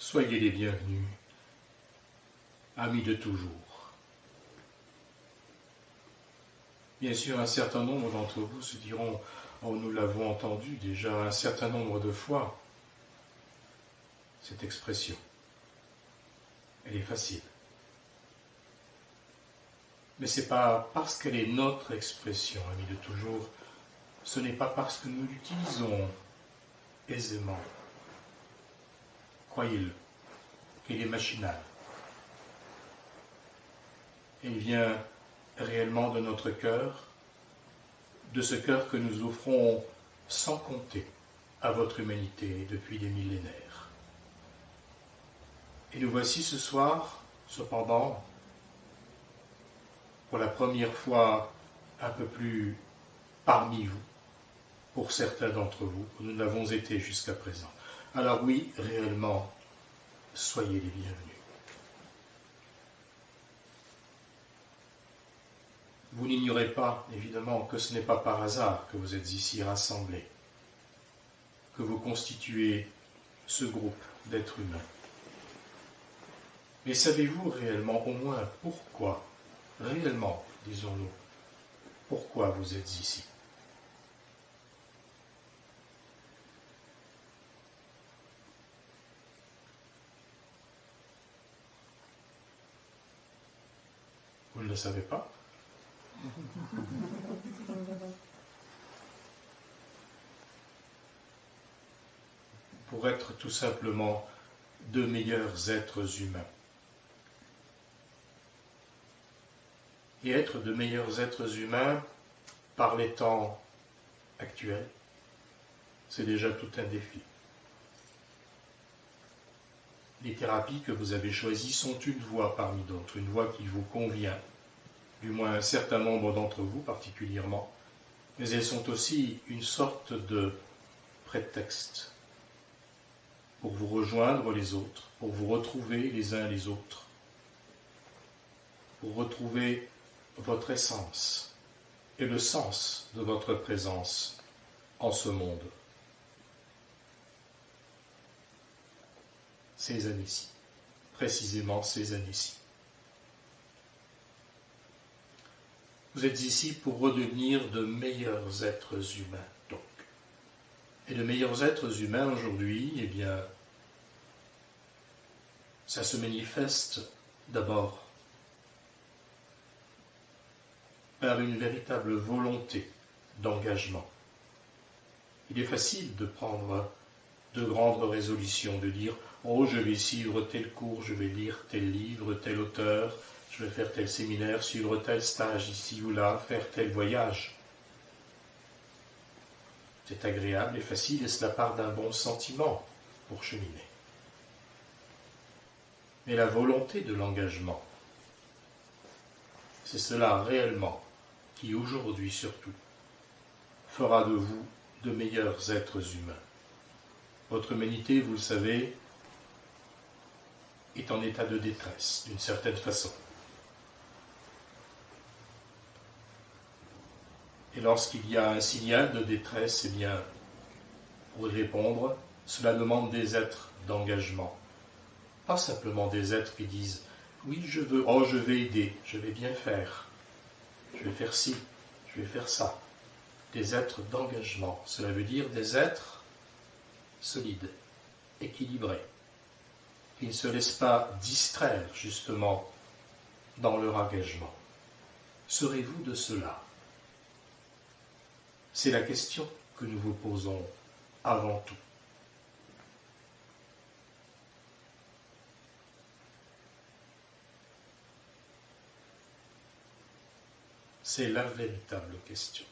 Soyez les bienvenus, amis de toujours. Bien sûr, un certain nombre d'entre vous se diront « Oh, nous l'avons entendu déjà un certain nombre de fois ». Cette expression, elle est facile. Mais ce n'est pas parce qu'elle est notre expression, amis de toujours, ce n'est pas parce que nous l'utilisons aisément, croyez-le, qu'elle est machinale. Elle vient réellement de notre cœur, de ce cœur que nous offrons sans compter à votre humanité depuis des millénaires. Et nous voici ce soir, cependant, pour la première fois un peu plus parmi vous, pour certains d'entre vous, nous l'avons été jusqu'à présent. Alors oui, réellement, soyez les bienvenus. Vous n'ignorez pas, évidemment, que ce n'est pas par hasard que vous êtes ici rassemblés, que vous constituez ce groupe d'êtres humains. Mais savez-vous réellement au moins pourquoi, réellement, disons-nous, pourquoi vous êtes ici ? Vous ne le savez pas ? Pour être tout simplement de meilleurs êtres humains. Et être de meilleurs êtres humains par les temps actuels, c'est déjà tout un défi. Les thérapies que vous avez choisies sont une voie parmi d'autres, une voie qui vous convient, du moins un certain nombre d'entre vous particulièrement, mais elles sont aussi une sorte de prétexte pour vous rejoindre les autres, pour vous retrouver les uns les autres, pour retrouver votre essence et le sens de votre présence en ce monde. Ces années-ci, précisément ces années-ci. Vous êtes ici pour redevenir de meilleurs êtres humains, donc. Et de meilleurs êtres humains aujourd'hui, eh bien, ça se manifeste d'abord par une véritable volonté d'engagement. Il est facile de prendre de grandes résolutions, de dire « Oh, je vais suivre tel cours, je vais lire tel livre, tel auteur, je vais faire tel séminaire, suivre tel stage ici ou là, faire tel voyage. » C'est agréable et facile et cela part d'un bon sentiment pour cheminer. Mais la volonté de l'engagement, c'est cela réellement qui aujourd'hui surtout fera de vous de meilleurs êtres humains. Votre humanité, vous le savez, est en état de détresse d'une certaine façon. Et lorsqu'il y a un signal de détresse, eh bien, pour y répondre, cela demande des êtres d'engagement. Pas simplement des êtres qui disent « Oui, je veux, oh, je vais aider, je vais bien faire, je vais faire ci, je vais faire ça ». Des êtres d'engagement, cela veut dire des êtres solides, équilibrés, qui ne se laissent pas distraire justement dans leur engagement. Serez-vous de cela ? C'est la question que nous vous posons avant tout. C'est la véritable question.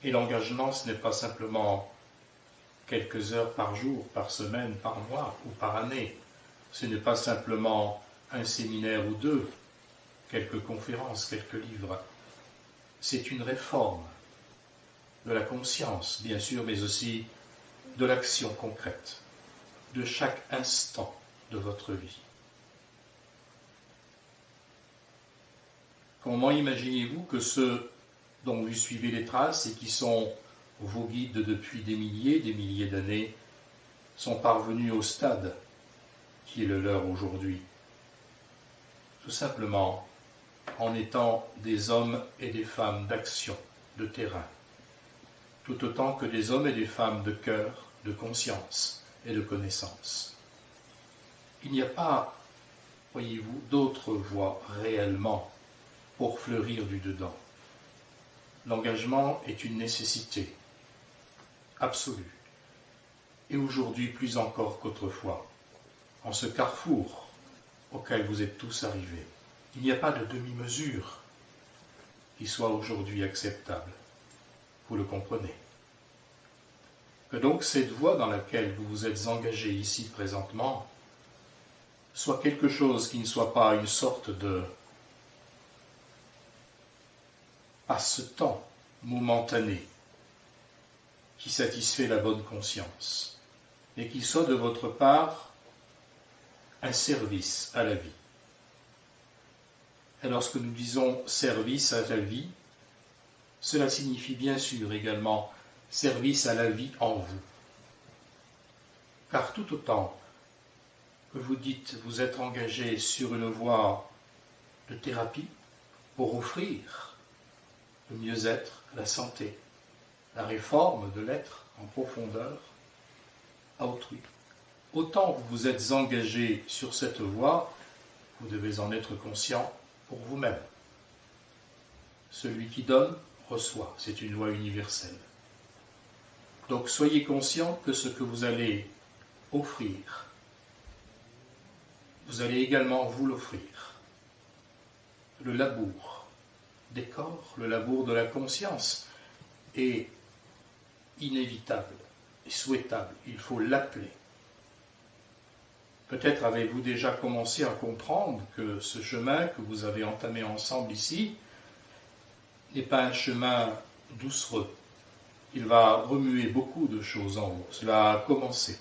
Et l'engagement, ce n'est pas simplement quelques heures par jour, par semaine, par mois ou par année. Ce n'est pas simplement un séminaire ou deux, quelques conférences, quelques livres. C'est une réforme de la conscience, bien sûr, mais aussi de l'action concrète, de chaque instant de votre vie. Comment imaginez-vous que ceux dont vous suivez les traces et qui sont vos guides depuis des milliers d'années sont parvenus au stade qui est le leur aujourd'hui? Tout simplement en étant des hommes et des femmes d'action, de terrain, tout autant que des hommes et des femmes de cœur, de conscience et de connaissance. Il n'y a pas, voyez-vous, d'autre voie réellement pour fleurir du dedans. L'engagement est une nécessité absolue, et aujourd'hui plus encore qu'autrefois, en ce carrefour auquel vous êtes tous arrivés. Il n'y a pas de demi-mesure qui soit aujourd'hui acceptable. Vous le comprenez. Que donc cette voie dans laquelle vous vous êtes engagés ici présentement soit quelque chose qui ne soit pas une sorte de passe-temps momentané qui satisfait la bonne conscience, et qui soit de votre part un service à la vie. Et lorsque nous disons service à la vie, cela signifie bien sûr également service à la vie en vous. Car tout autant que vous dites vous êtes engagé sur une voie de thérapie pour offrir le mieux-être, la santé, la réforme de l'être en profondeur à autrui, autant vous vous êtes engagé sur cette voie, vous devez en être conscient pour vous-même. Celui qui donne, reçoit. C'est une loi universelle. Donc soyez conscient que ce que vous allez offrir, vous allez également vous l'offrir. Le labour des corps, le labour de la conscience est inévitable et souhaitable. Il faut l'appeler. Peut-être avez-vous déjà commencé à comprendre que ce chemin que vous avez entamé ensemble ici n'est pas un chemin doucereux. Il va remuer beaucoup de choses en vous. Cela a commencé.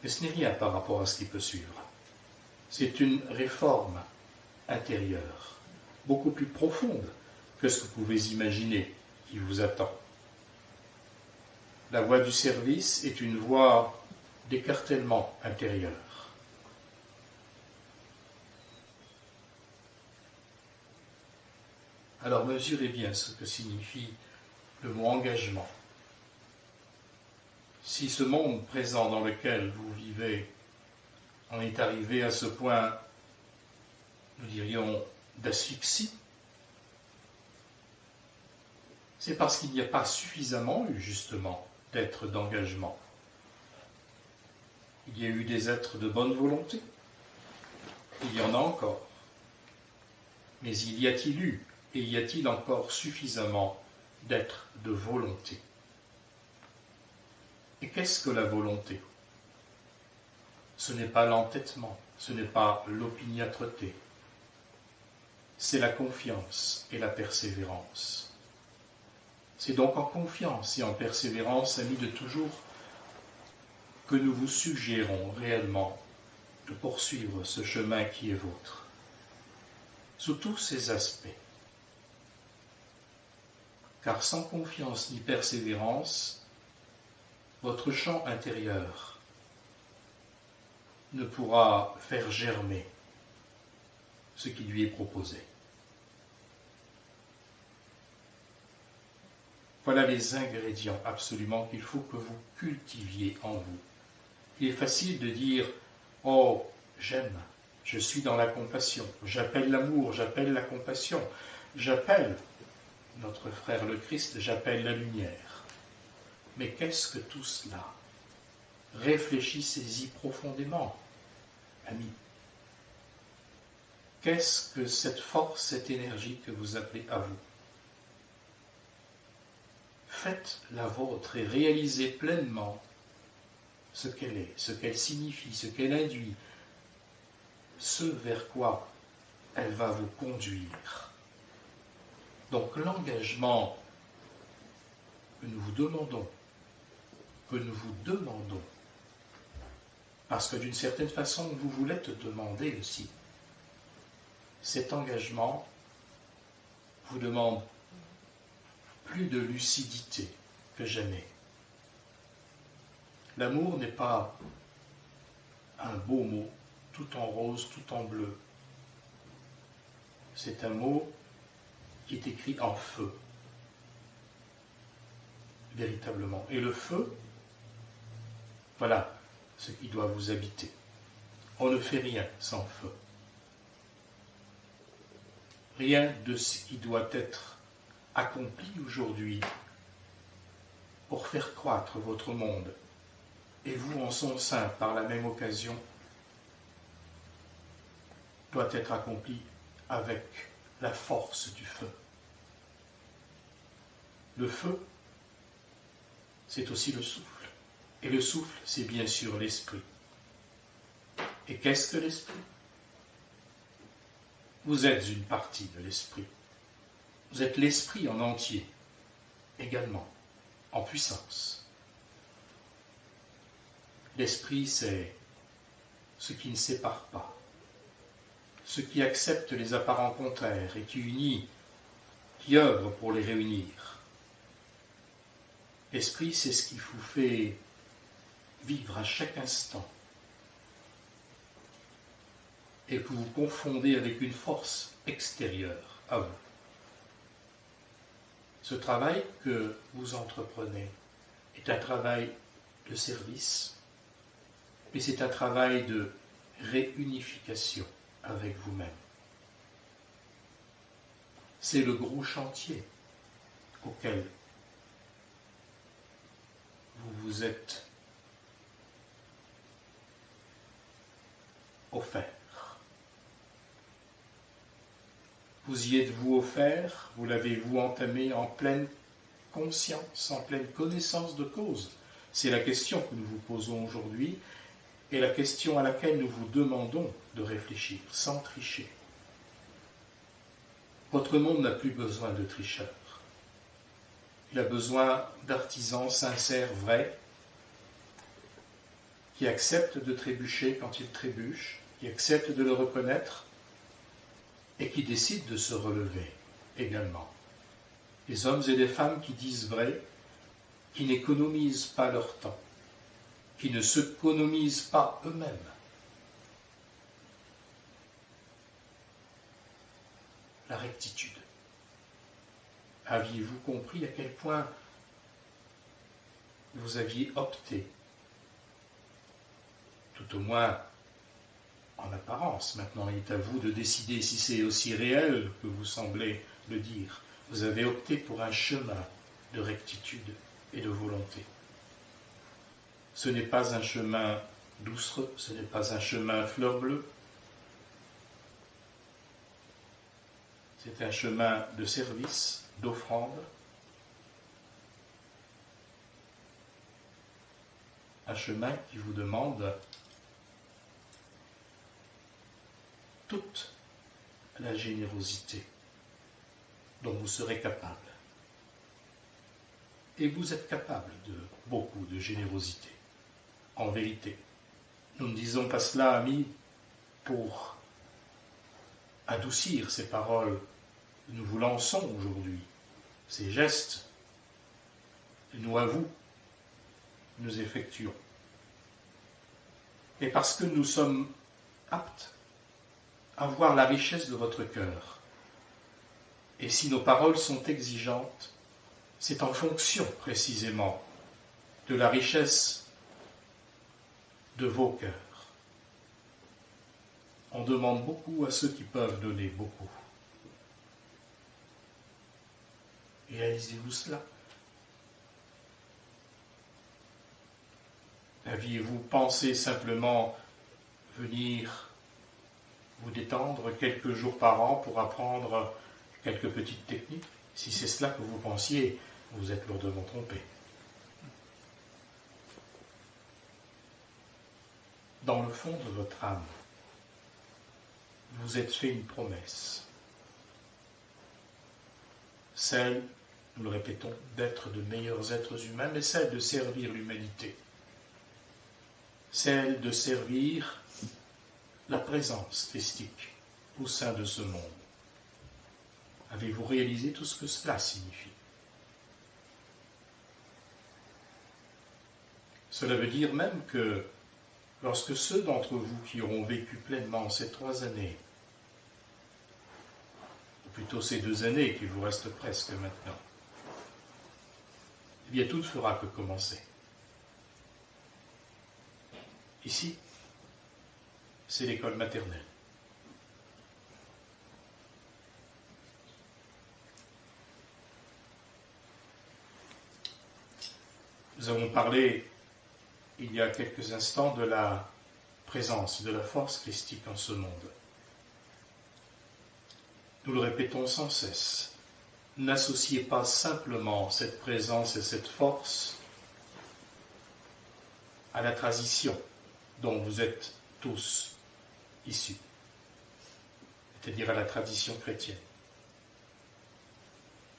Mais ce n'est rien par rapport à ce qui peut suivre. C'est une réforme intérieure, beaucoup plus profonde que ce que vous pouvez imaginer qui vous attend. La voie du service est une voie d'écartèlement intérieur. Alors mesurez bien ce que signifie le mot engagement. Si ce monde présent dans lequel vous vivez en est arrivé à ce point, nous dirions, d'asphyxie, c'est parce qu'il n'y a pas suffisamment eu, justement, d'êtres d'engagement. Il y a eu des êtres de bonne volonté. Il y en a encore. Mais y a-t-il eu et y a-t-il encore suffisamment d'êtres de volonté? Et qu'est-ce que la volonté? Ce n'est pas l'entêtement, ce n'est pas l'opiniâtreté. C'est la confiance et la persévérance. C'est donc en confiance et en persévérance, amis de toujours, que nous vous suggérons réellement de poursuivre ce chemin qui est vôtre, sous tous ses aspects. Car sans confiance ni persévérance, votre champ intérieur ne pourra faire germer ce qui lui est proposé. Voilà les ingrédients absolument qu'il faut que vous cultiviez en vous. Il est facile de dire « Oh, j'aime, je suis dans la compassion, j'appelle l'amour, j'appelle la compassion, j'appelle notre frère le Christ, j'appelle la lumière. » Mais qu'est-ce que tout cela? Réfléchissez-y profondément, amis. Qu'est-ce que cette force, cette énergie que vous appelez à vous? Faites la vôtre et réalisez pleinement ce qu'elle est, ce qu'elle signifie, ce qu'elle induit, ce vers quoi elle va vous conduire. Donc l'engagement que nous vous demandons, parce que d'une certaine façon vous vous l'êtes demandé aussi, cet engagement vous demande plus de lucidité que jamais. L'amour n'est pas un beau mot, tout en rose, tout en bleu. C'est un mot qui est écrit en feu, véritablement. Et le feu, voilà ce qui doit vous habiter. On ne fait rien sans feu. Rien de ce qui doit être accompli aujourd'hui pour faire croître votre monde, et vous en son sein par la même occasion, doit être accompli avec la force du feu. Le feu, c'est aussi le souffle. Et le souffle, c'est bien sûr l'esprit. Et qu'est-ce que l'esprit? Vous êtes une partie de l'esprit. Vous êtes l'esprit en entier, également, en puissance. L'esprit, c'est ce qui ne sépare pas, ce qui accepte les apparents contraires et qui unit, qui œuvre pour les réunir. L'esprit, c'est ce qui vous fait vivre à chaque instant et que vous confondez avec une force extérieure à vous. Ce travail que vous entreprenez est un travail de service, mais c'est un travail de réunification avec vous-même. C'est le gros chantier auquel vous vous êtes offert. Vous y êtes-vous offert, vous l'avez-vous entamé en pleine conscience, en pleine connaissance de cause? C'est la question que nous vous posons aujourd'hui et la question à laquelle nous vous demandons de réfléchir, sans tricher. Votre monde n'a plus besoin de tricheurs. Il a besoin d'artisans sincères, vrais, qui acceptent de trébucher quand ils trébuchent, qui acceptent de le reconnaître et qui décident de se relever également. Des hommes et des femmes qui disent vrai, qui n'économisent pas leur temps, qui ne s'économisent pas eux-mêmes. La rectitude. Aviez-vous compris à quel point vous aviez opté, tout au moins en apparence, maintenant il est à vous de décider si c'est aussi réel que vous semblez le dire, vous avez opté pour un chemin de rectitude et de volonté. Ce n'est pas un chemin doucereux, ce n'est pas un chemin fleur bleue, c'est un chemin de service, d'offrande, un chemin qui vous demande toute la générosité dont vous serez capable. Et vous êtes capable de beaucoup de générosité, en vérité. Nous ne disons pas cela, amis, pour adoucir ces paroles que nous vous lançons aujourd'hui, ces gestes que nous, à vous, nous effectuons. Et parce que nous sommes aptes à voir la richesse de votre cœur. Et si nos paroles sont exigeantes, c'est en fonction précisément de la richesse de vos cœurs. On demande beaucoup à ceux qui peuvent donner beaucoup. Réalisez-vous cela? Aviez-vous pensé simplement venir vous détendre quelques jours par an pour apprendre quelques petites techniques? Si c'est cela que vous pensiez, vous êtes lourdement trompé. Dans le fond de votre âme, vous êtes fait une promesse. Celle, nous le répétons, d'être de meilleurs êtres humains, mais celle de servir l'humanité. Celle de servir la présence christique au sein de ce monde. Avez-vous réalisé tout ce que cela signifie? Cela veut dire même que lorsque ceux d'entre vous qui auront vécu pleinement ces 3 années, ou plutôt ces 2 années qui vous restent presque maintenant, eh bien tout ne fera que commencer. Ici, c'est l'école maternelle. Nous avons parlé il y a quelques instants de la présence, de la force christique en ce monde. Nous le répétons sans cesse. N'associez pas simplement cette présence et cette force à la tradition dont vous êtes tous issus, c'est-à-dire à la tradition chrétienne.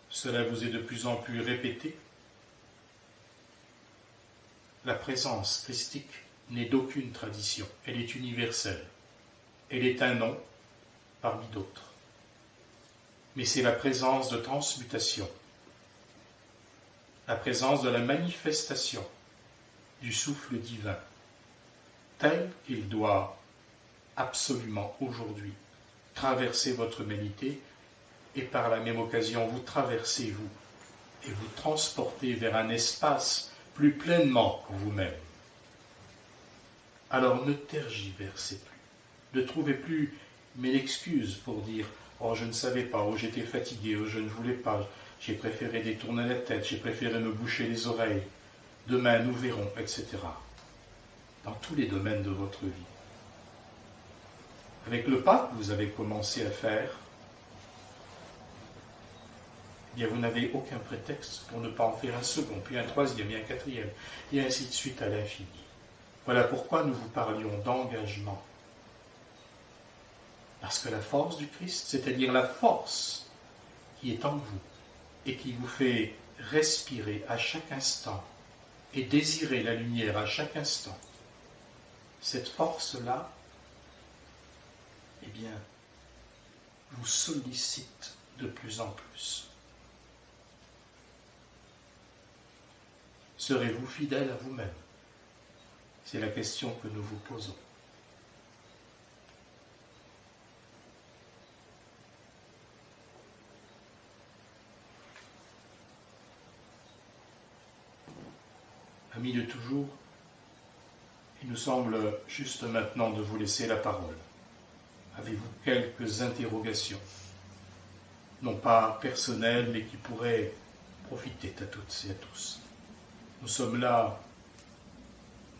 Cela vous est de plus en plus répété. La présence christique n'est d'aucune tradition, elle est universelle. Elle est un nom parmi d'autres. Mais c'est la présence de transmutation, la présence de la manifestation du souffle divin, tel qu'il doit absolument aujourd'hui traverser votre humanité et par la même occasion vous traverser vous et vous transporter vers un espace plus pleinement que vous-même. Alors ne tergiversez plus, ne trouvez plus mille excuses pour dire « Oh, je ne savais pas, oh, j'étais fatigué, oh, je ne voulais pas, j'ai préféré détourner la tête, j'ai préféré me boucher les oreilles, demain nous verrons, etc. » Dans tous les domaines de votre vie. Avec le pas que vous avez commencé à faire, eh bien vous n'avez aucun prétexte pour ne pas en faire un second, puis un troisième, et un quatrième, et ainsi de suite à l'infini. Voilà pourquoi nous vous parlions d'engagement. Parce que la force du Christ, c'est-à-dire la force qui est en vous et qui vous fait respirer à chaque instant et désirer la lumière à chaque instant, cette force-là, eh bien, vous sollicite de plus en plus. Serez-vous fidèle à vous-même? C'est la question que nous vous posons. Amis de toujours, il nous semble juste maintenant de vous laisser la parole. Avez-vous quelques interrogations, non pas personnelles, mais qui pourraient profiter à toutes et à tous? Nous sommes là,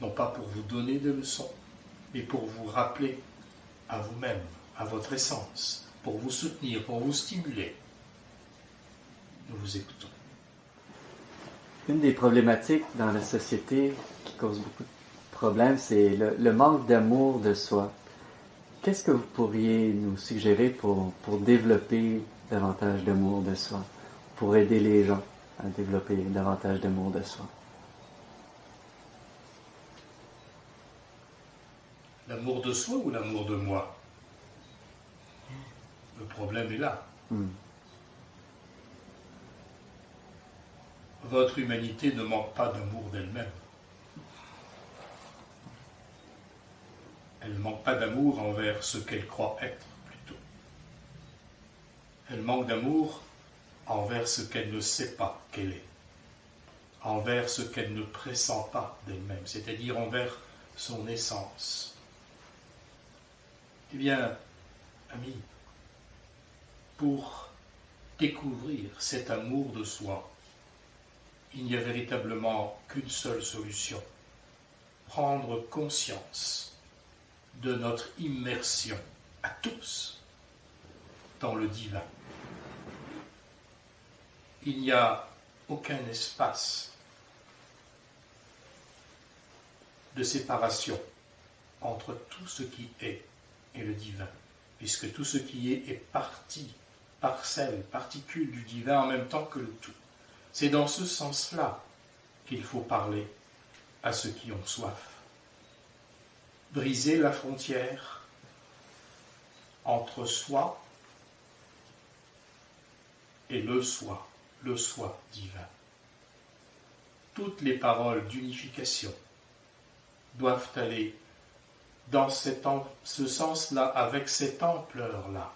non pas pour vous donner des leçons, mais pour vous rappeler à vous-même, à votre essence, pour vous soutenir, pour vous stimuler. Nous vous écoutons. Une des problématiques dans la société qui cause beaucoup de problèmes, c'est le manque d'amour de soi. Qu'est-ce que vous pourriez nous suggérer pour développer davantage d'amour de soi, pour aider les gens à développer davantage d'amour de soi? L'amour de soi ou l'amour de moi? Le problème est là. Votre humanité ne manque pas d'amour d'elle-même. Elle ne manque pas d'amour envers ce qu'elle croit être, plutôt. Elle manque d'amour envers ce qu'elle ne sait pas qu'elle est, envers ce qu'elle ne pressent pas d'elle-même, c'est-à-dire envers son essence. Eh bien, amis, pour découvrir cet amour de soi, il n'y a véritablement qu'une seule solution: prendre conscience de notre immersion à tous dans le divin. Il n'y a aucun espace de séparation entre tout ce qui est et le divin, puisque tout ce qui est partie, parcelle, particule du divin en même temps que le tout. C'est dans ce sens-là qu'il faut parler à ceux qui ont soif. Briser la frontière entre soi et le soi divin. Toutes les paroles d'unification, doivent aller dans ce sens-là, avec cette ampleur-là.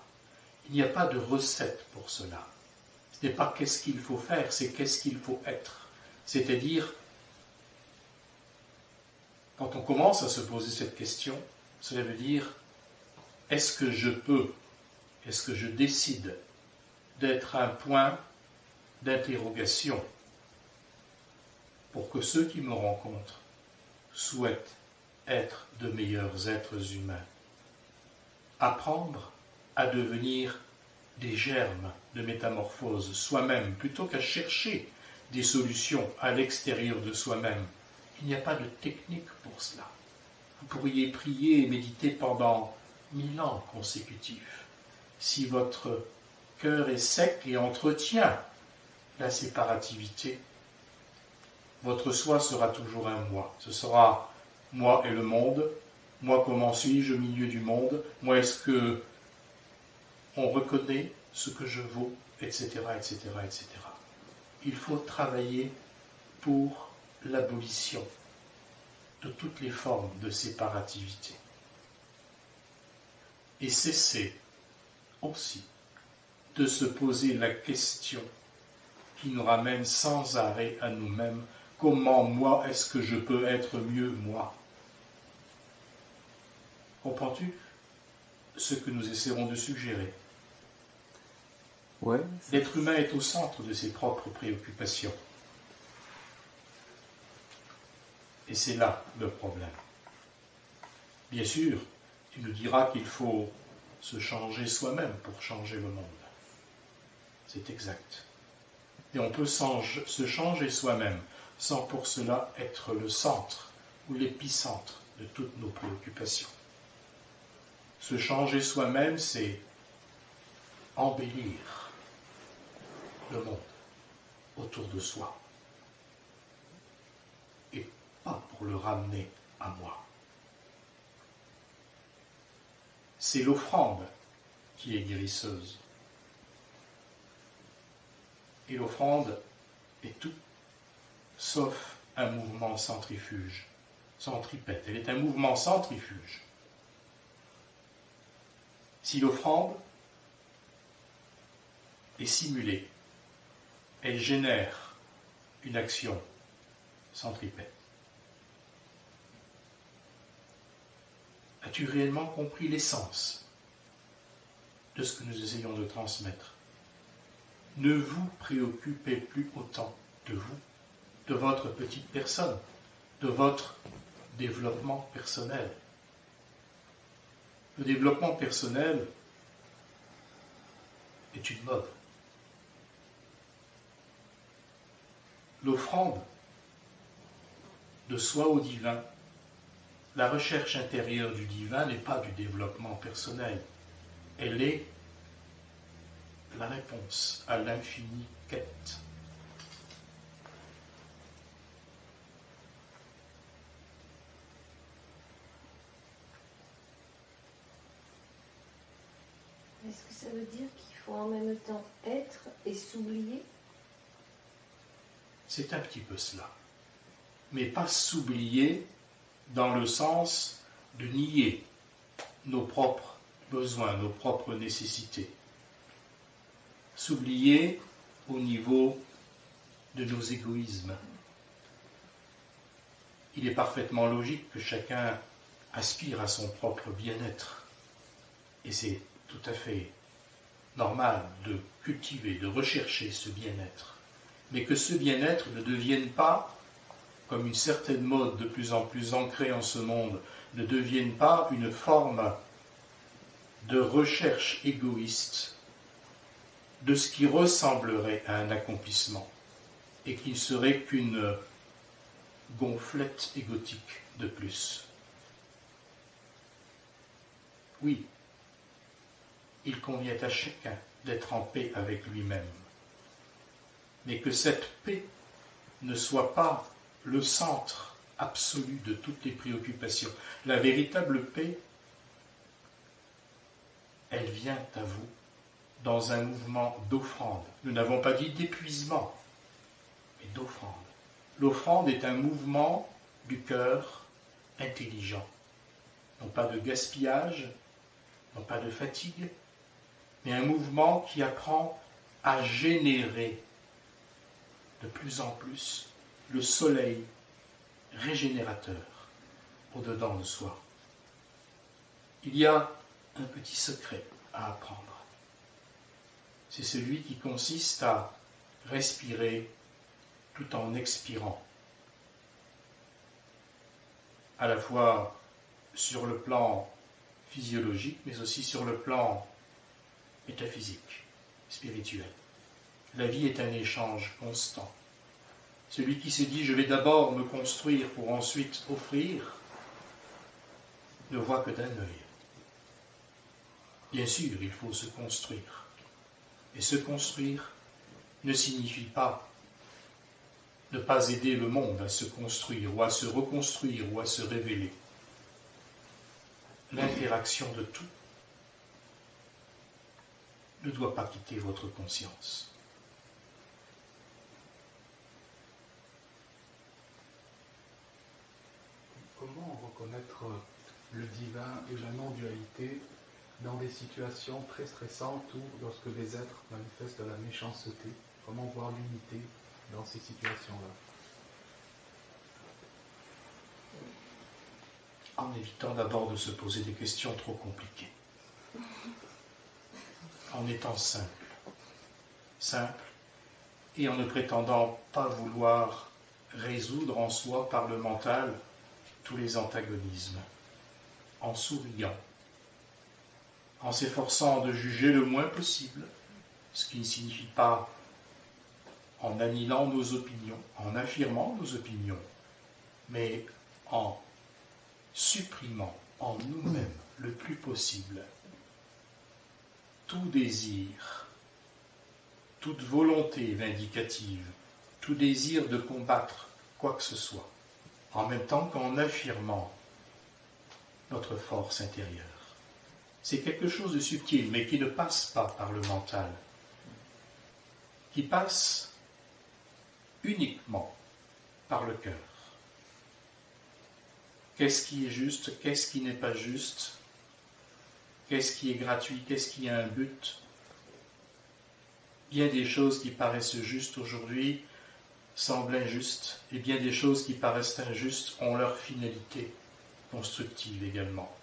Il n'y a pas de recette pour cela. Ce n'est pas qu'est-ce qu'il faut faire, c'est qu'est-ce qu'il faut être. C'est-à-dire, quand on commence à se poser cette question, cela veut dire, est-ce que je peux, est-ce que je décide d'être un point d'interrogation pour que ceux qui me rencontrent souhaitent être de meilleurs êtres humains. Apprendre à devenir des germes de métamorphose soi-même, plutôt qu'à chercher des solutions à l'extérieur de soi-même. Il n'y a pas de technique pour cela. Vous pourriez prier et méditer pendant 1000 ans consécutifs. Si votre cœur est sec et entretient la séparativité, votre soi sera toujours un moi. Ce sera moi et le monde. Moi, comment suis-je au milieu du monde? Moi, est-ce que on reconnaît ce que je vaux, etc., etc., etc. Il faut travailler pour l'abolition de toutes les formes de séparativité. Et cesser aussi de se poser la question qui nous ramène sans arrêt à nous-mêmes. Comment moi est-ce que je peux être mieux moi? Comprends-tu ce que nous essaierons de suggérer? Ouais. L'être humain est au centre de ses propres préoccupations. Et c'est là le problème. Bien sûr, tu nous diras qu'il faut se changer soi-même pour changer le monde. C'est exact. Et on peut se changer soi-même sans pour cela être le centre ou l'épicentre de toutes nos préoccupations. Se changer soi-même, c'est embellir le monde autour de soi et pas pour le ramener à moi. C'est l'offrande qui est guérisseuse. Et l'offrande est tout sauf un mouvement centrifuge, centripète. Elle est un mouvement centrifuge. Si l'offrande est simulée, elle génère une action centripète. As-tu réellement compris l'essence de ce que nous essayons de transmettre? Ne vous préoccupez plus autant de vous, de votre petite personne, de votre développement personnel. Le développement personnel est une mode. L'offrande de soi au divin, la recherche intérieure du divin n'est pas du développement personnel. Elle est la réponse à l'infinie quête. Est-ce que ça veut dire qu'il faut en même temps être et s'oublier? C'est un petit peu cela. Mais pas s'oublier dans le sens de nier nos propres besoins, nos propres nécessités. S'oublier au niveau de nos égoïsmes. Il est parfaitement logique que chacun aspire à son propre bien-être. Et c'est tout à fait normal de cultiver, de rechercher ce bien-être. Mais que ce bien-être ne devienne pas, comme une certaine mode de plus en plus ancrée en ce monde, ne devienne pas une forme de recherche égoïste de ce qui ressemblerait à un accomplissement et qui ne serait qu'une gonflette égotique de plus. Oui, il convient à chacun d'être en paix avec lui-même, mais que cette paix ne soit pas le centre absolu de toutes les préoccupations. La véritable paix, elle vient à vous dans un mouvement d'offrande. Nous n'avons pas dit d'épuisement, mais d'offrande. L'offrande est un mouvement du cœur intelligent. Non pas de gaspillage, non pas de fatigue, mais un mouvement qui apprend à générer de plus en plus le soleil régénérateur au-dedans de soi. Il y a un petit secret à apprendre. C'est celui qui consiste à respirer tout en expirant, à la fois sur le plan physiologique, mais aussi sur le plan métaphysique, spirituel. La vie est un échange constant. Celui qui se dit « je vais d'abord me construire pour ensuite offrir » ne voit que d'un œil. Bien sûr, il faut se construire. Et se construire ne signifie pas ne pas aider le monde à se construire ou à se reconstruire ou à se révéler. L'interaction de tout ne doit pas quitter votre conscience. Comment reconnaître le divin et la non-dualité dans des situations très stressantes ou lorsque des êtres manifestent de la méchanceté? Comment voir l'unité dans ces situations-là? En évitant d'abord de se poser des questions trop compliquées. En étant simple. Simple et en ne prétendant pas vouloir résoudre en soi par le mental tous les antagonismes. En souriant. En s'efforçant de juger le moins possible, ce qui ne signifie pas en annihilant nos opinions, en affirmant nos opinions, mais en supprimant en nous-mêmes le plus possible tout désir, toute volonté vindicative, tout désir de combattre quoi que ce soit, en même temps qu'en affirmant notre force intérieure. C'est quelque chose de subtil, mais qui ne passe pas par le mental, qui passe uniquement par le cœur. Qu'est-ce qui est juste, qu'est-ce qui n'est pas juste, qu'est-ce qui est gratuit, qu'est-ce qui a un but. Bien des choses qui paraissent justes aujourd'hui semblent injustes, et bien des choses qui paraissent injustes ont leur finalité constructive également.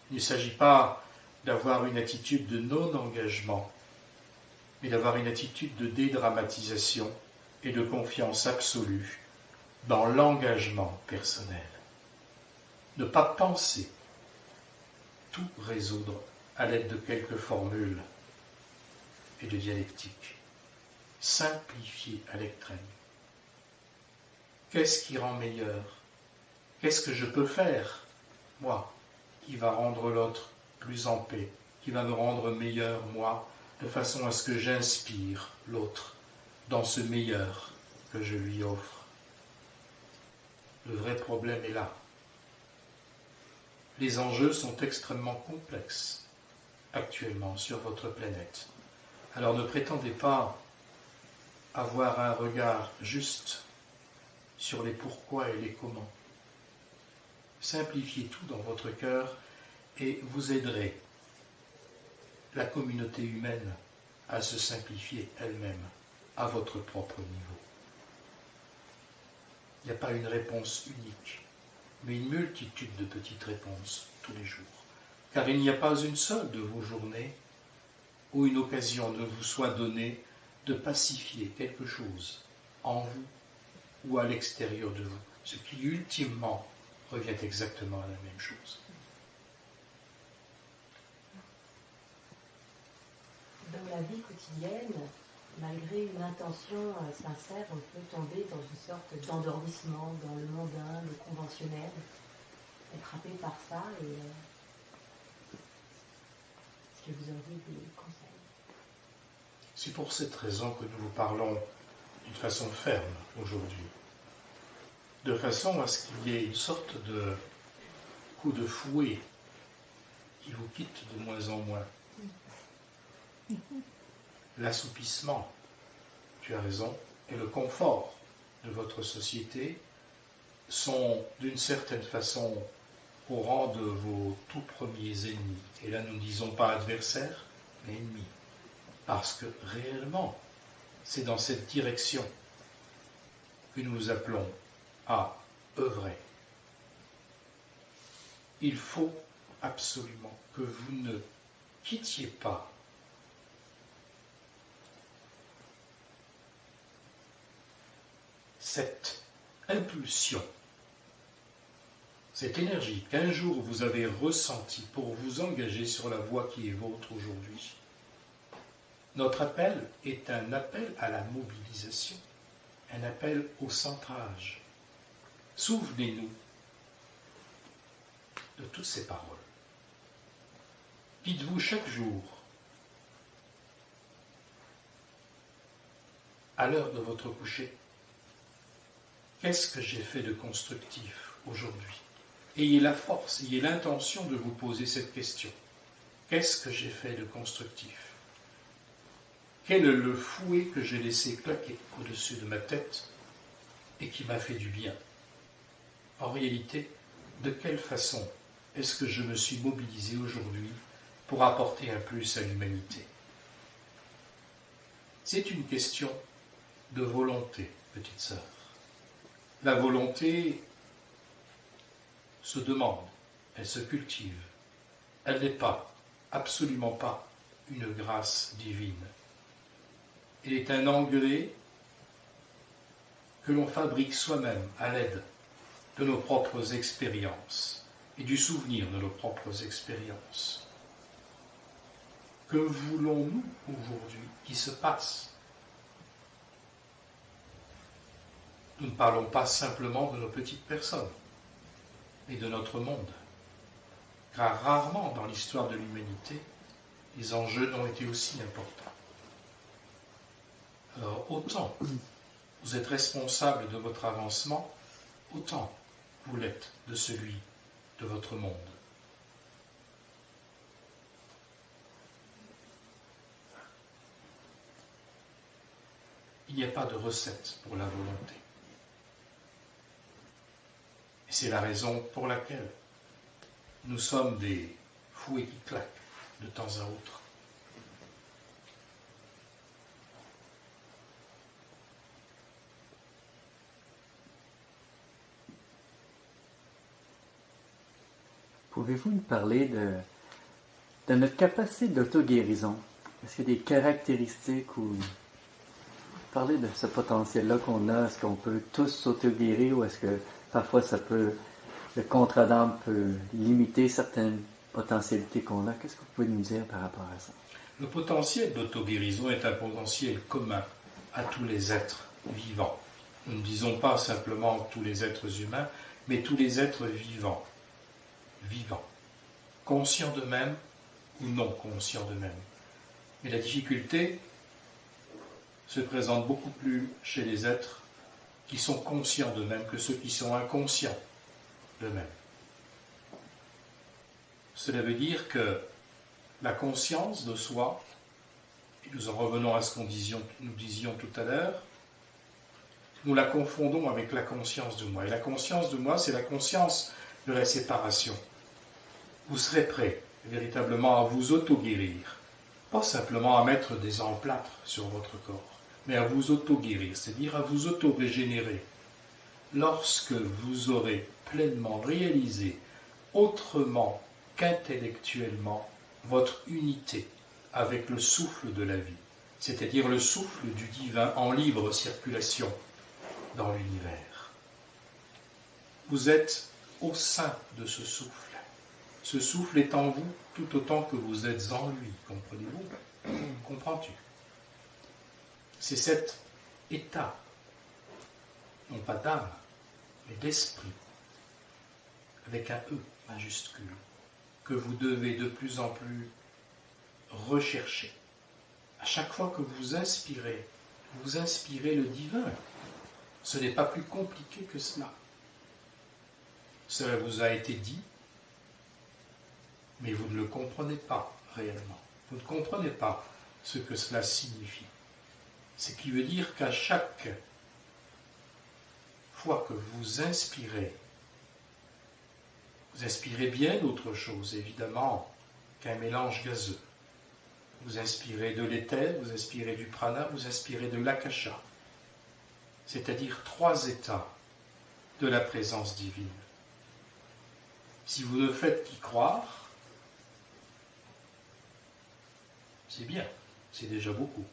Il ne s'agit pas d'avoir une attitude de non-engagement, mais d'avoir une attitude de dédramatisation et de confiance absolue dans l'engagement personnel. Ne pas penser tout résoudre à l'aide de quelques formules et de dialectique. Simplifier à l'extrême. Qu'est-ce qui rend meilleur? Qu'est-ce que je peux faire, moi, qui va rendre l'autre plus en paix, qui va me rendre meilleur, moi, de façon à ce que j'inspire l'autre dans ce meilleur que je lui offre. Le vrai problème est là. Les enjeux sont extrêmement complexes actuellement sur votre planète. Alors ne prétendez pas avoir un regard juste sur les pourquoi et les comment. Simplifiez tout dans votre cœur et vous aiderez la communauté humaine à se simplifier elle-même à votre propre niveau. Il n'y a pas une réponse unique, mais une multitude de petites réponses tous les jours. Car il n'y a pas une seule de vos journées où une occasion ne vous soit donnée de pacifier quelque chose en vous ou à l'extérieur de vous, ce qui ultimement revient exactement à la même chose. Dans la vie quotidienne, malgré une intention sincère, on peut tomber dans une sorte d'endormissement dans le mondain, le conventionnel, être happé par ça. Et est-ce que vous auriez des conseils? C'est pour cette raison que nous vous parlons d'une façon ferme aujourd'hui, de façon à ce qu'il y ait une sorte de coup de fouet qui vous quitte de moins en moins. L'assoupissement, tu as raison, et le confort de votre société sont d'une certaine façon au rang de vos tout premiers ennemis. Et là, nous ne disons pas adversaires, mais ennemis. Parce que réellement, c'est dans cette direction que nous appelons à œuvrer. Il faut absolument que vous ne quittiez pas cette impulsion, cette énergie qu'un jour vous avez ressentie pour vous engager sur la voie qui est vôtre aujourd'hui. Notre appel est un appel à la mobilisation, un appel au centrage. Souvenez-nous de toutes ces paroles. Dites-vous chaque jour, à l'heure de votre coucher, qu'est-ce que j'ai fait de constructif aujourd'hui? Ayez la force, ayez l'intention de vous poser cette question. Qu'est-ce que j'ai fait de constructif? Quel est le fouet que j'ai laissé claquer au-dessus de ma tête et qui m'a fait du bien? En réalité, de quelle façon est-ce que je me suis mobilisé aujourd'hui pour apporter un plus à l'humanité? C'est une question de volonté, petite sœur. La volonté se demande, elle se cultive. Elle n'est pas, absolument pas, une grâce divine. Elle est un engrais que l'on fabrique soi-même à l'aide de nos propres expériences et du souvenir de nos propres expériences. Que voulons-nous aujourd'hui qui se passe? Nous ne parlons pas simplement de nos petites personnes, mais de notre monde. Car rarement dans l'histoire de l'humanité, les enjeux n'ont été aussi importants. Alors autant vous êtes responsable de votre avancement, autant vous l'êtes de celui de votre monde. Il n'y a pas de recette pour la volonté. Et c'est la raison pour laquelle nous sommes des fouets qui claquent de temps à autre. Pouvez-vous nous parler de notre capacité d'auto-guérison? Est-ce qu'il y a des caractéristiques ou parler de ce potentiel-là qu'on a? Est-ce qu'on peut tous s'auto-guérir ou est-ce que parfois le contrat d'âme peut limiter certaines potentialités qu'on a? Qu'est-ce que vous pouvez nous dire par rapport à ça? Le potentiel d'auto-guérison est un potentiel commun à tous les êtres vivants. Nous ne disons pas simplement tous les êtres humains, mais tous les êtres vivants. Vivants, conscients d'eux-mêmes ou non conscients d'eux-mêmes. Mais la difficulté se présente beaucoup plus chez les êtres qui sont conscients d'eux-mêmes que ceux qui sont inconscients d'eux-mêmes. Cela veut dire que la conscience de soi, et nous en revenons à ce que nous disions tout à l'heure, nous la confondons avec la conscience de moi. Et la conscience de moi, c'est la conscience de la séparation. Vous serez prêt véritablement à vous auto-guérir, pas simplement à mettre des emplâtres sur votre corps, mais à vous auto-guérir, c'est-à-dire à vous auto-régénérer, lorsque vous aurez pleinement réalisé, autrement qu'intellectuellement, votre unité avec le souffle de la vie, c'est-à-dire le souffle du divin en libre circulation dans l'univers. Vous êtes au sein de ce souffle. Ce souffle est en vous tout autant que vous êtes en lui, comprenez-vous? Comprends-tu? C'est cet état, non pas d'âme, mais d'esprit, avec un E majuscule, que vous devez de plus en plus rechercher. À chaque fois que vous inspirez le divin. Ce n'est pas plus compliqué que cela. Cela vous a été dit, mais vous ne le comprenez pas réellement. Vous ne comprenez pas ce que cela signifie. Ce qui veut dire qu'à chaque fois que vous inspirez bien d'autre chose, évidemment, qu'un mélange gazeux. Vous inspirez de l'éther, vous inspirez du prana, vous inspirez de l'akasha, c'est-à-dire 3 états de la présence divine. Si vous ne faites qu'y croire, c'est bien, c'est déjà beaucoup.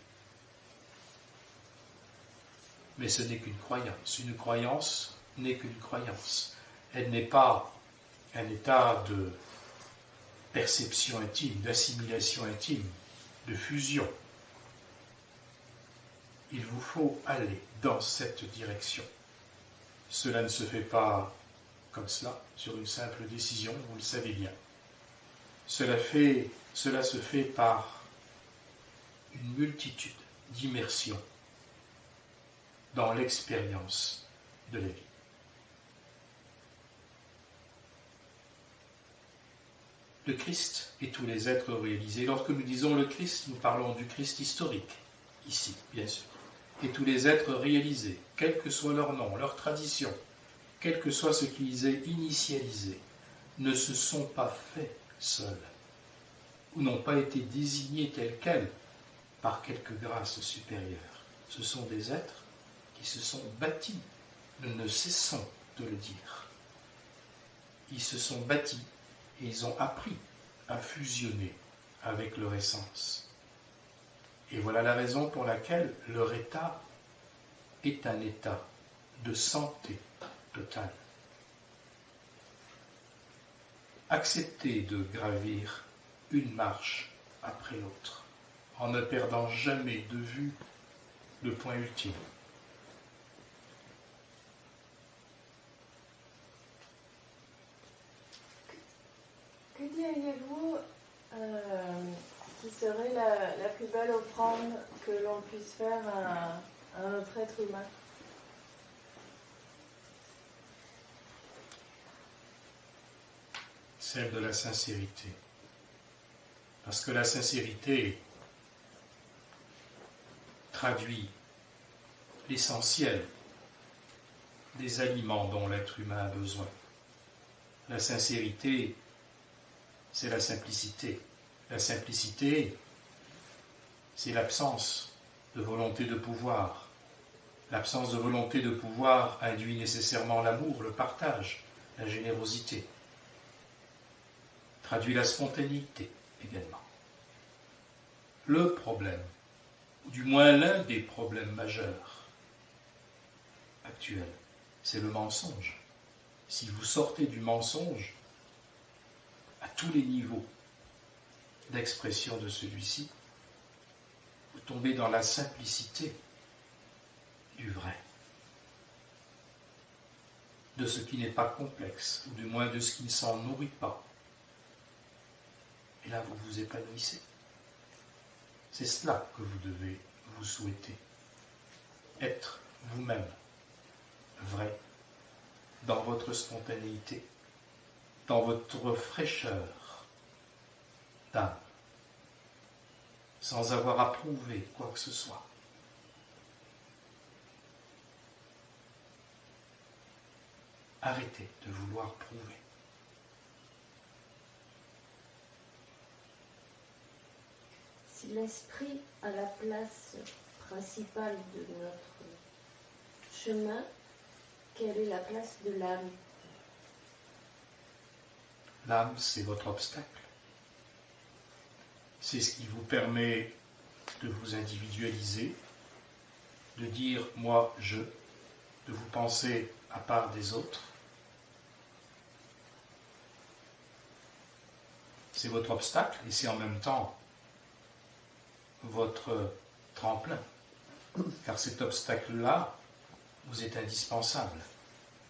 Mais ce n'est qu'une croyance. Une croyance n'est qu'une croyance. Elle n'est pas un état de perception intime, d'assimilation intime, de fusion. Il vous faut aller dans cette direction. Cela ne se fait pas comme cela, sur une simple décision, vous le savez bien. Cela se fait par une multitude d'immersions dans l'expérience de la vie. Le Christ et tous les êtres réalisés. Lorsque nous disons le Christ, nous parlons du Christ historique, ici, bien sûr. Et tous les êtres réalisés, quel que soit leur nom, leur tradition, quel que soit ce qui les ait initialisés, ne se sont pas faits seuls, ou n'ont pas été désignés tels quels par quelque grâce supérieure. Ce sont des êtres qui se sont bâtis, nous ne cessons de le dire. Ils se sont bâtis et ils ont appris à fusionner avec leur essence. Et voilà la raison pour laquelle leur état est un état de santé totale. Acceptez de gravir une marche après l'autre, en ne perdant jamais de vue le point ultime. Que diriez-vous qui serait la plus belle offrande que l'on puisse faire à un autre être humain? Celle de la sincérité. Parce que la sincérité traduit l'essentiel des aliments dont l'être humain a besoin. La sincérité, c'est la simplicité. La simplicité, c'est l'absence de volonté de pouvoir. L'absence de volonté de pouvoir induit nécessairement l'amour, le partage, la générosité. Traduit la spontanéité également. Le problème, ou du moins l'un des problèmes majeurs actuels, c'est le mensonge. Si vous sortez du mensonge, à tous les niveaux d'expression de celui-ci, vous tombez dans la simplicité du vrai, de ce qui n'est pas complexe, ou du moins de ce qui ne s'en nourrit pas. Et là, vous vous épanouissez. C'est cela que vous devez vous souhaiter. Être vous-même, vrai, dans votre spontanéité, dans votre fraîcheur d'âme, sans avoir à prouver quoi que ce soit. Arrêtez de vouloir prouver. Si l'esprit a la place principale de notre chemin, quelle est la place de l'âme? L'âme, c'est votre obstacle. C'est ce qui vous permet de vous individualiser, de dire « moi, je », de vous penser à part des autres. C'est votre obstacle et c'est en même temps votre tremplin. Car cet obstacle-là vous est indispensable.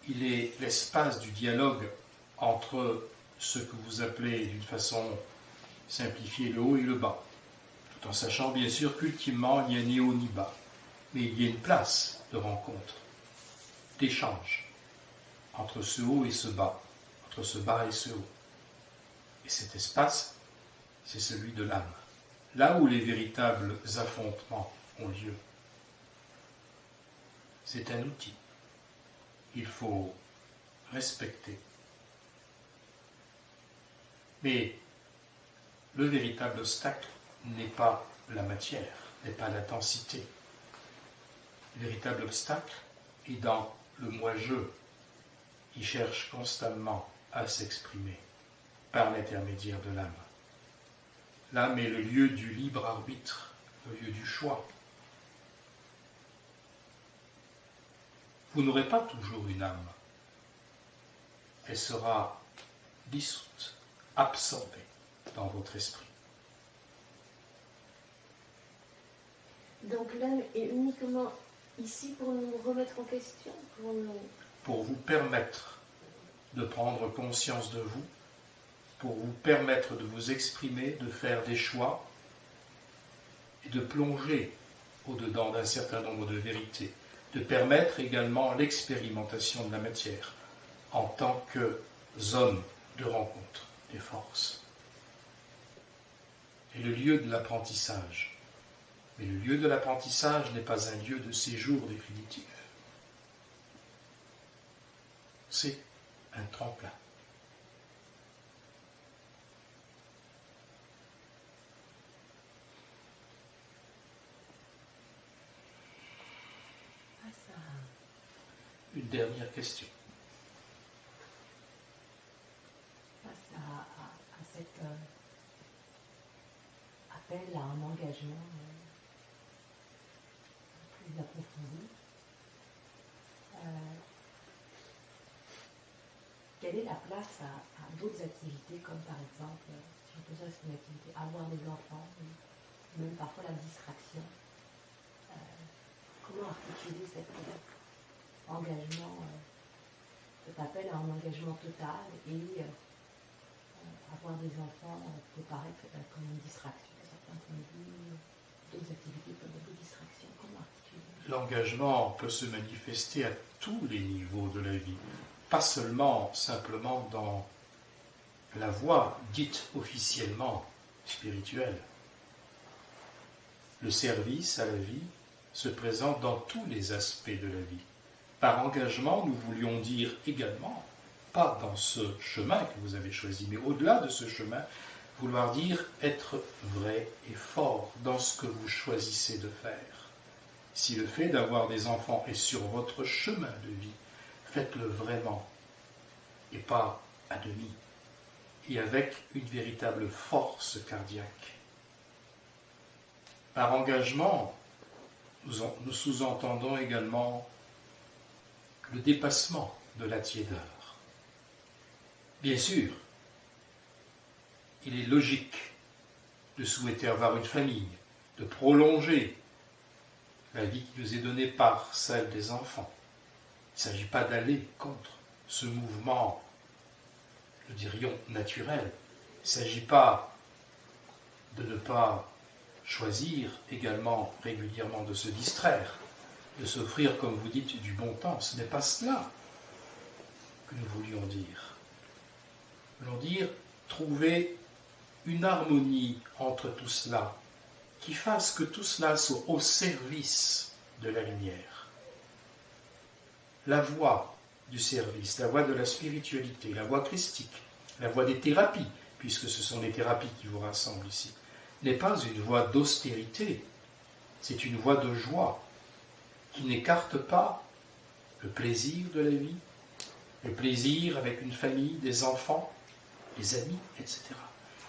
Il est l'espace du dialogue entre ce que vous appelez d'une façon simplifiée le haut et le bas, tout en sachant bien sûr qu'ultimement il n'y a ni haut ni bas, mais il y a une place de rencontre, d'échange entre ce haut et ce bas, entre ce bas et ce haut. Et cet espace, c'est celui de l'âme, là où les véritables affrontements ont lieu. C'est un outil. il faut respecter. Mais le véritable obstacle n'est pas la matière, n'est pas l'intensité. Le véritable obstacle est dans le moi-je qui cherche constamment à s'exprimer par l'intermédiaire de l'âme. L'âme est le lieu du libre arbitre, le lieu du choix. Vous n'aurez pas toujours une âme. Elle sera dissoute, absorbée dans votre esprit. Donc l'âme est uniquement ici pour nous remettre en question, pour vous permettre de prendre conscience de vous, pour vous permettre de vous exprimer, de faire des choix et de plonger au-dedans d'un certain nombre de vérités, de permettre également l'expérimentation de la matière en tant que zone de rencontre des forces. Et le lieu de l'apprentissage. Mais le lieu de l'apprentissage n'est pas un lieu de séjour définitif. C'est un tremplin. Une dernière question. Face à cet appel à un engagement plus approfondi, quelle est la place à d'autres activités, comme par exemple, si je pose une activité, avoir des enfants, même parfois la distraction. Comment articuler cet engagement, cet appel à un engagement total et avoir des enfants peut paraître comme une distraction. Certains points de vue, d'autres activités peuvent être des distractions. Comment articuler? L'engagement peut se manifester à tous les niveaux de la vie, pas seulement simplement dans la voie dite officiellement spirituelle. Le service à la vie se présente dans tous les aspects de la vie. Par engagement, nous voulions dire également, pas dans ce chemin que vous avez choisi, mais au-delà de ce chemin, vouloir dire être vrai et fort dans ce que vous choisissez de faire. Si le fait d'avoir des enfants est sur votre chemin de vie, faites-le vraiment, et pas à demi, et avec une véritable force cardiaque. Par engagement, nous sous-entendons également le dépassement de la tiédeur. Bien sûr, il est logique de souhaiter avoir une famille, de prolonger la vie qui nous est donnée par celle des enfants. Il ne s'agit pas d'aller contre ce mouvement, nous dirions, naturel. Il ne s'agit pas de ne pas choisir également régulièrement de se distraire, de s'offrir, comme vous dites, du bon temps. Ce n'est pas cela que nous voulions dire. Nous voulions dire trouver une harmonie entre tout cela, qui fasse que tout cela soit au service de la lumière. La voie du service, la voie de la spiritualité, la voie christique, la voie des thérapies, puisque ce sont les thérapies qui vous rassemblent ici, n'est pas une voie d'austérité, c'est une voie de joie qui n'écarte pas le plaisir de la vie, le plaisir avec une famille, des enfants, des amis, etc.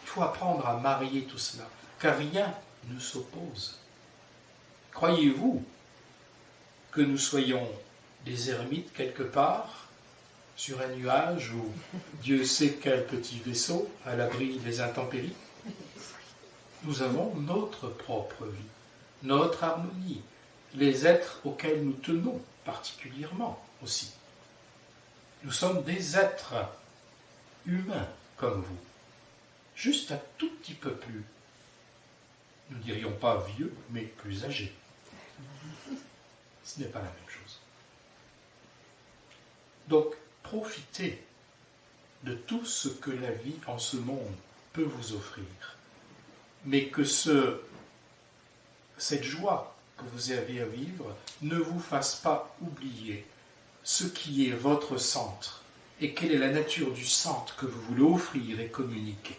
Il faut apprendre à marier tout cela, car rien ne s'oppose. Croyez-vous que nous soyons des ermites quelque part, sur un nuage ou Dieu sait quel petit vaisseau à l'abri des intempéries? Nous avons notre propre vie, notre harmonie, les êtres auxquels nous tenons particulièrement aussi. Nous sommes des êtres humains comme vous, juste un tout petit peu plus, nous ne dirions pas vieux, mais plus âgés. Ce n'est pas la même chose. Donc, profitez de tout ce que la vie en ce monde peut vous offrir, mais que cette joie que vous avez à vivre ne vous fasse pas oublier ce qui est votre centre et quelle est la nature du centre que vous voulez offrir et communiquer.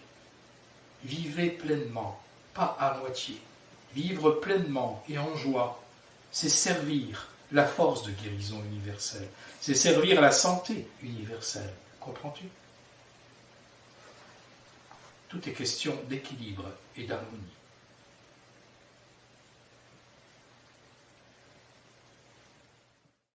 Vivez pleinement, pas à moitié. Vivre pleinement et en joie, c'est servir la force de guérison universelle. C'est servir la santé universelle. Comprends-tu ? Tout est question d'équilibre et d'harmonie.